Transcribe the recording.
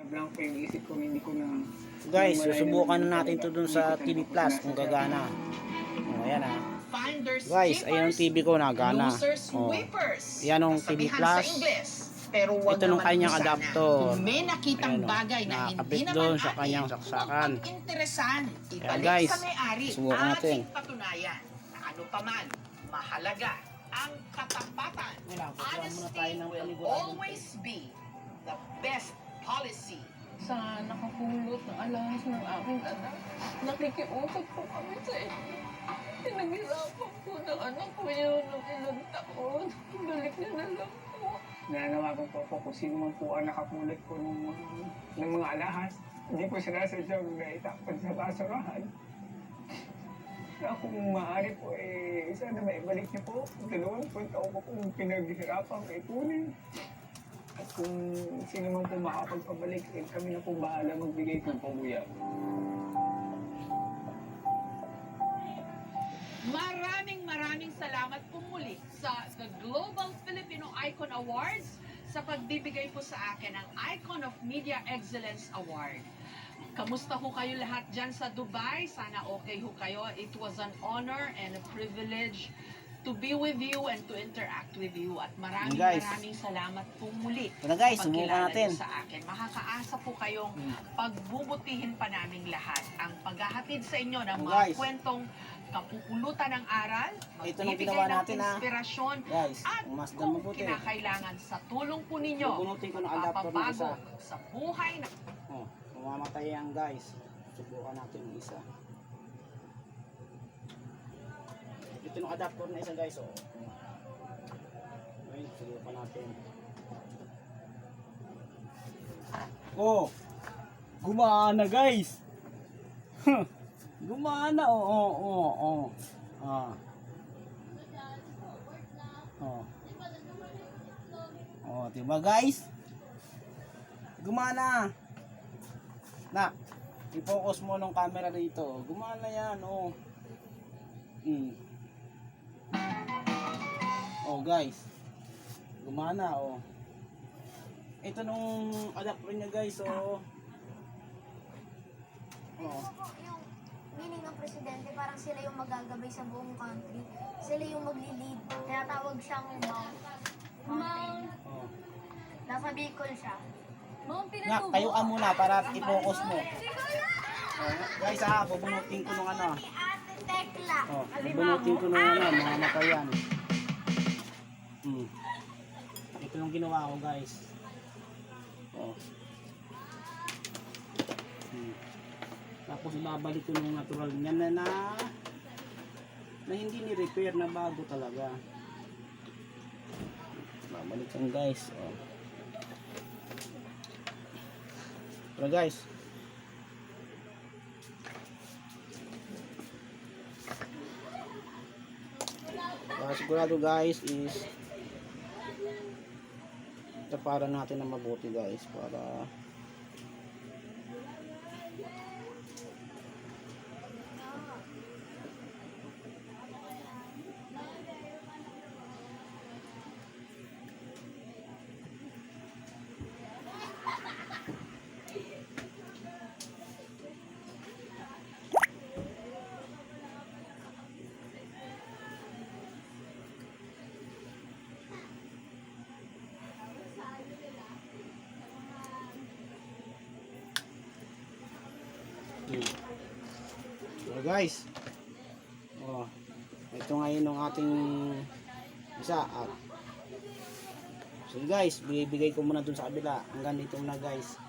blank pa yung isip ko, hindi ko na... Guys, susubukan na natin to dun sa TV Plus kung gagana. Oh, ayan ah. Guys, ayan ang TV ko nagana. Oh. Yan ang TV Plus. Pero wag ito nung naman kanyang sana. adapter. Kung may nakitang Ayan, bagay na nakakabit hindi naman doon sa kanyang saksakan. huwag pag-interesan. Ibalik guys, sa may-ari. subukan natin. Ating patunayan na ano paman, mahalaga ang katampatan. Honesty will always be the best policy. Sa nakapulot ng alahas ng aking anak, nakikiusap po kami sa inyo. Pinaghirapan po ng anak ko yun ng ilang taon. Balik niya na lang po. Nananawagan po ako kung sino man po ang nakapulot ko ng mga alahas. Hindi po sinasadyang naitapon sa basurahan. Na kung maaari po, sana maibalik niyo po. 20 taon ko pong pinaghirapan kay Kunin. At kung sino man po makapagpabalik, kami na po bahala magbigay ng pabuya. Maraming salamat po muli sa The Global Filipino Icon Awards sa pagbibigay po sa akin ng Icon of Media Excellence Award. Kamusta ho kayo lahat dyan sa Dubai? Sana okay ho kayo. It was an honor and a privilege to be with you and to interact with you. At maraming salamat po muli guys, sa subukan natin sa akin. Makakaasa po kayong pagbubutihin pa naming lahat ang paghahatid sa inyo ng mga kwentong kapupulutan ng aral, ito nung magbibigay ginawa ng natin inspirasyon, guys, at kung kinakailangan sa tulong po ninyo, bubunutin ko ng adapter ng isa. sa buhay na... Oh, mamamatay yan guys. Subukan natin yung isa. Ito yung adapter na isa guys. Oh. Ayun, subukan natin. Oh! Gumana guys! Gumana! Oh. Ah. Oh. Oh, diba guys? Gumana! Nak, i-focus mo ng camera dito. Gumana yan, oh. Oh guys, gumana, oh. Ito nung adapter niya guys, oh. Oh. Yung meaning ng presidente, parang sila yung magagabay sa buong country. Sila yung magli-lead. Kaya tawag siyang Mount. Oh. Nasa Bicol siya. Nak, tayuan muna para i-focus mo. Oh, guys, bubunutin ko nung ano. Ate Tekla. Oh, bubunutin ko nung ano, mga matayan. Ito yung ginawa ko guys. Oh. Tapos babalik ko ng natural niya na hindi ni-repair, na bago talaga. Babalik yan guys. Oh. Pero guys, sigurado guys is taparan natin na mabuti guys para so guys, oh, ito ngayon ng ating isa at so guys, bibigay ko muna dun sa kabila hanggang dito na guys.